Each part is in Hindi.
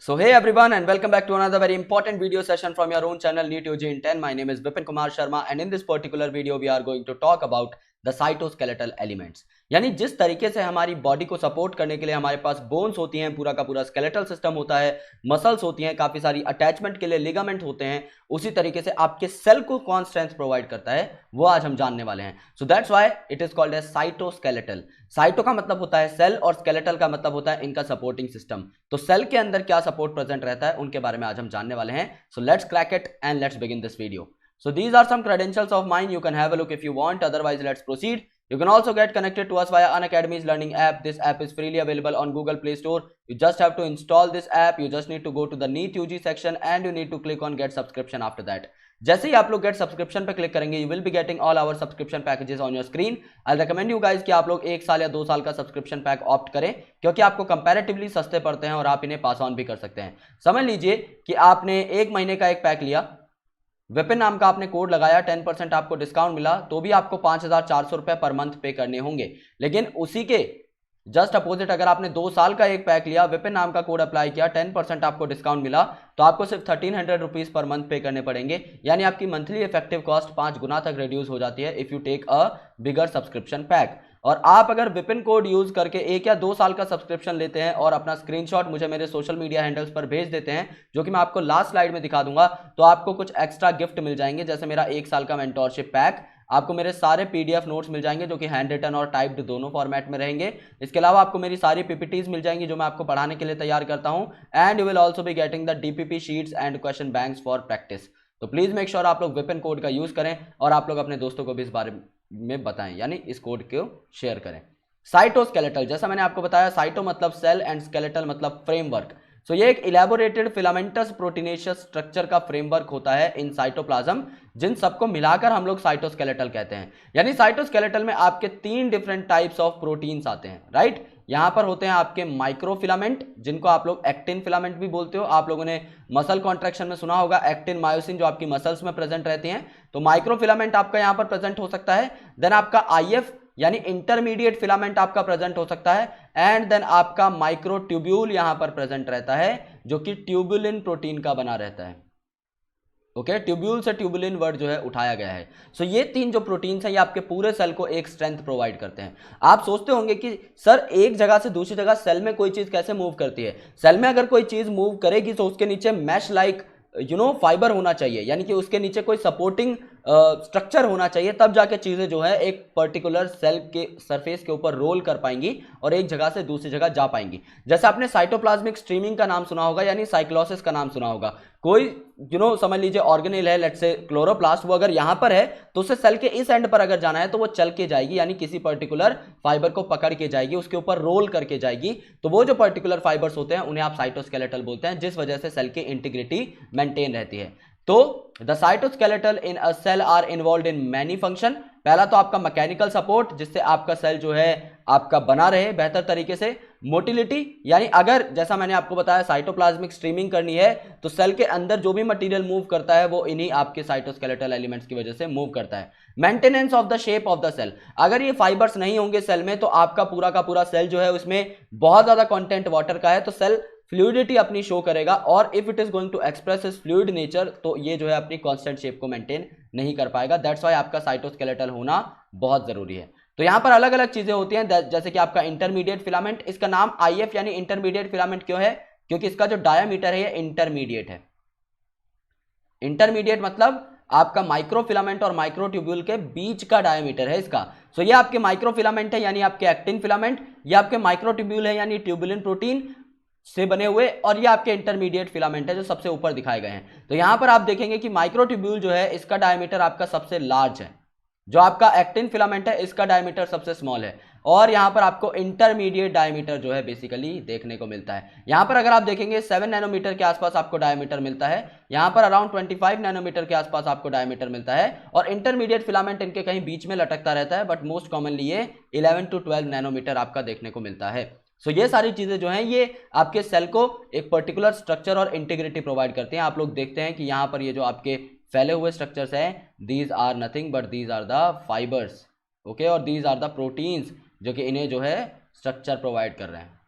So hey everyone and welcome back to another very important video session from your own channel NEET UG in 10. My name is Vipin Kumar Sharma and in this particular video we are going to talk about the cytoskeletal elements. यानी जिस तरीके से हमारी बॉडी को सपोर्ट करने के लिए हमारे पास बोन्स होती हैं, पूरा का पूरा स्केलेटल सिस्टम होता है, मसल्स होती हैं, काफी सारी अटैचमेंट के लिए लिगामेंट होते हैं, उसी तरीके से आपके सेल को कौन स्ट्रेंथ प्रोवाइड करता है वो आज हम जानने वाले हैं. So that's why it is called as cytoskeletal. Cyto का मतलब होता है सेल और स्केलेटल का मतलब होता है इनका सपोर्टिंग सिस्टम. तो सेल के अंदर क्या सपोर्ट प्रेजेंट रहता है उनके बारे में आज हम जानने वाले हैं. So let's crack it and let's begin this video. So these are some credentials of mine. You can have a look if you want. Otherwise, let's proceed. You can also get connected to us via Unacademy's learning app. This app is freely available on Google Play Store. You just have to install this app. You just need to go to the NEET UG section and you need to click on get subscription after that. जैसे ही आप लोग get subscription पे click करेंगे, you will be getting all our subscription packages on your screen. I'll recommend you guys कि आप लोग 1 साल या 2 साल का subscription pack opt करें, क्योंकि आपको comparatively सस्ते पड़ते हैं और आप इन्हें pass on भी कर सकते हैं. समझ लीजिए कि आपने 1 महीने का एक पैक लिया, विपिन नाम का आपने कोड लगाया, 10% आपको डिस्काउंट मिला, तो भी आपको 5,400 रुपए पर मंथ पे करने होंगे. लेकिन उसी के जस्ट अपोजिट अगर आपने 2 साल का एक पैक लिया, विपिन नाम का कोड अप्लाई किया, 10% आपको डिस्काउंट मिला, तो आपको सिर्फ 1300 रुपीज पर मंथ पे करने पड़ेंगे. यानी आपकी मंथली इफेक्टिव कॉस्ट 5 गुना तक रिड्यूस हो जाती है if you take a bigger subscription pack. और आप अगर विपिन कोड यूज करके 1 या 2 साल का सब्सक्रिप्शन लेते हैं और अपना स्क्रीनशॉट मुझे मेरे सोशल मीडिया हैंडल्स पर भेज देते हैं, जो कि मैं आपको लास्ट स्लाइड में दिखा दूंगा, तो आपको कुछ एक्स्ट्रा गिफ्ट मिल जाएंगे. जैसे मेरा 1 साल का मेंटोरशिप पैक, आपको मेरे सारे पीडीएफ नोट्स मिल जाएंगे जो कि हैंड रिटन और टाइप्ड दोनों फॉर्मेट में रहेंगे. इसके अलावा आपको मेरी सारी पीपीटीज मिल जाएंगी जो मैं आपको पढ़ाने के लिए तैयार करता हूं. And you will also be getting the DPP sheets and question banks for practice. तो प्लीज मेक श्योर आप लोग विपिन कोड का यूज करें और आप लोग अपने दोस्तों को भी इस बारे में बताएं, यानी इस कोड को शेयर करें. साइटोस्केलेटल, जैसा मैंने आपको बताया, साइटो मतलब सेल एंड स्केलेटल मतलब फ्रेमवर्क. सो ये एक इलेबोरेटेड फिलामेंटस प्रोटीनेशियस स्ट्रक्चर का फ्रेमवर्क होता है इन साइटोप्लाज्म, जिन सबको मिलाकर हम लोग साइटोस्केलेटल कहते हैं. यानी साइटोस्केलेटल में आपके 3 डिफरेंट टाइप्स ऑफ प्रोटीन्स आते हैं, राइट. यहां पर होते हैं आपके माइक्रोफिलामेंट, जिनको आप लोग एक्टिन फिलामेंट भी बोलते हो. आप लोगों ने मसल कॉन्ट्रैक्शन में सुना होगा एक्टिन मायोसिन जो आपकी मसल्स में प्रेजेंट रहती हैं. तो माइक्रोफिलामेंट आपका यहां पर प्रेजेंट हो सकता है. देन आपका आईएफ यानी इंटरमीडिएट फिलामेंट आपका प्रेजेंट हो सकता है. एंड देन आपका माइक्रोट्यूब्यूल यहां पर प्रेजेंट रहता है, जो कि ट्यूबुलिन प्रोटीन का बना रहता है. ओके, ट्यूब्यूल से ट्यूबुलिन वर्ड जो है उठाया गया है. सो ये 3 जो प्रोटीन्स हैं ये आपके पूरे सेल को एक स्ट्रेंथ प्रोवाइड करते हैं. आप सोचते होंगे कि सर एक जगह से दूसरी जगह सेल में कोई चीज कैसे मूव करती है. सेल में अगर कोई चीज मूव करेगी तो उसके नीचे मैश लाइक फाइबर होना चाहिए, यानी कि उसके नीचे कोई सपोर्टिंग स्ट्रक्चर होना चाहिए, तब जाके चीजें जो है एक पर्टिकुलर सेल के सरफेस के ऊपर रोल कर पाएंगी और एक जगह से दूसरी जगह जा पाएंगी. जैसे आपने साइटोप्लाज्मिक स्ट्रीमिंग का नाम सुना होगा, यानी साइक्लोसिस का नाम सुना होगा. कोई समझ लीजिए ऑर्गेनेल है, लेट्स से क्लोरोप्लास्ट, वो अगर यहां पर है तो उसे सेल के इस एंड पर अगर जाना है तो वो चल के जाएगी, यानी किसी पर्टिकुलर फाइबर को पकड़ के जाएगी, उसके ऊपर रोल करके जाएगी. तो वो जो पर्टिकुलर फाइबर्स होते हैं उन्हें आप साइटोस्केलेटल बोलते हैं, जिस वजह से सेल की इंटीग्रिटी मेंटेन रहती है. तो the cytoskeletal in a cell are involved in many function. पहला तो आपका मैकेनिकल सपोर्ट, जिससे आपका सेल जो है आपका बना रहे बेहतर तरीके से. मोटिलिटी, यानी अगर जैसा मैंने आपको बताया साइटोप्लाज्मिक स्ट्रीमिंग करनी है तो सेल के अंदर जो भी मटेरियल मूव करता है वो इन्हीं आपके साइटोस्केलेटल एलिमेंट्स की वजह से मूव करता है. Maintenance of the shape of the cell, अगर ये फाइबर्स नहीं होंगे सेल में तो आपका पूरा का पूरा सेल जो है उसमें बहुत ज्यादा कंटेंट वाटर का है, तो सेल फ्लूइडिटी अपनी शो करेगा. और if it is going to express is fluid nature, तो ये जो है अपनी कांस्टेंट शेप को मेंटेन नहीं कर पाएगा. दैट्स व्हाई आपका साइटोस्केलेटल होना बहुत जरूरी है. तो यहां पर अलग अलग चीजें होती हैं, जैसे कि आपका इंटरमीडिएट फिलामेंट. इसका नाम आईएफ यानी इंटरमीडिएट फिलामेंट क्यों है? क्योंकि इसका जो डायामीटर है ये इंटरमीडिएट है. इंटरमीडिएट मतलब आपका माइक्रोफिलामेंट और माइक्रोट्यूब्यूल के बीच का डायमीटर है इसका. सो ये आपके माइक्रोफिलामेंट है यानी आपके एक्टिन फिलामेंट, ये आपके माइक्रोट्यूब्यूल है यानी ट्यूबुलिन प्रोटीन से बने हुए, और ये आपके इंटरमीडिएट फिलामेंट है जो सबसे ऊपर दिखाए गए हैं. तो यहां पर आप देखेंगे कि माइक्रोट्यूब्यूल जो है इसका डायमीटर आपका सबसे लार्ज है, जो आपका एक्टिन फिलामेंट है इसका डायमीटर सबसे स्मॉल है, और यहां पर आपको इंटरमीडिएट डायमीटर जो है बेसिकली देखने को मिलता है. यहां पर अगर आप देखेंगे 7 नैनोमीटर के आसपास आपको डायमीटर मिलता है, यहां पर अराउंड 25 नैनोमीटर के आसपास आपको डायमीटर मिलता है, और इंटरमीडिएट फिलामेंट इनके कहीं बीच में लटकता रहता है, बट मोस्ट कॉमनली ये 11 to 12 नैनोमीटर आपका देखने को मिलता है. सो ये सारी चीजें जो हैं ये आपके सेल को एक पर्टिकुलर स्ट्रक्चर और इंटीग्रिटी प्रोवाइड करती हैं. आप लोग देखते हैं कि यहां पर ये जो आपके फैले हुए स्ट्रक्चर्स हैं, these are nothing but these are the fibres. Okay, और दीज आर द प्रोटीन्स जो कि इन्हें जो है स्ट्रक्चर प्रोवाइड कर रहे हैं.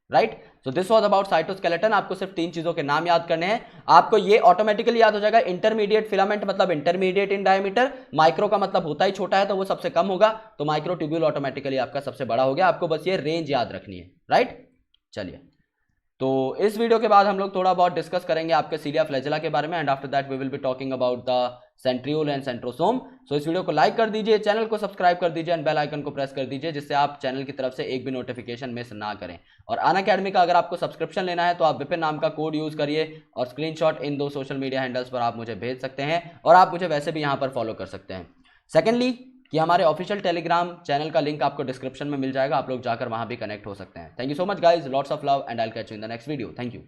Right. So this was about cytoskeleton. आपको सिर्फ 3 चीजों के नाम याद करने हैं। आपको ये ऑटोमेटिकली याद हो जाएगा, इंटरमीडिएट फिलामेंट मतलब इंटरमीडिएट इन डायमीटर, माइक्रो का मतलब होता ही छोटा है तो वो सबसे कम होगा, तो माइक्रोट्यूब्यूल ऑटोमेटिकली आपका सबसे बड़ा हो गया। आपको बस ये रेंज याद रखनी है, राइट। चलिए, तो इस वीडियो के बाद हम लोग थोड़ा बहुत डिस्कस करेंगे आपके सीलिया फ्लैजेला के बारे में, and after that we will be talking about the centriole and centrosome. So इस वीडियो को लाइक कर दीजिए, चैनल को सब्सक्राइब कर दीजिए एंड बेल आइकन को प्रेस कर दीजिए, जिससे आप चैनल की तरफ से एक भी नोटिफिकेशन मिस ना करें। और अनअकैडमी का अगर आपको सब्सक्रिप्शन लेना है तो आप विपिन नाम का कोड यूज करिए और स्क्रीनशॉट इन 2 सोशल मीडिया हैंडल्स पर आप मुझे भेज सकते हैं, और आप मुझे वैसे भी यहाँ पर फॉलो कर सकते हैं। सेकेंडली, कि हमारे ऑफिशियल टेलीग्राम चैनल का लिंक आपको डिस्क्रिप्शन में मिल जाएगा, आप लोग जाकर वहां भी कनेक्ट हो सकते हैं। Thank you so much guys, lots of love, and I will catch you in the next video. Thank you.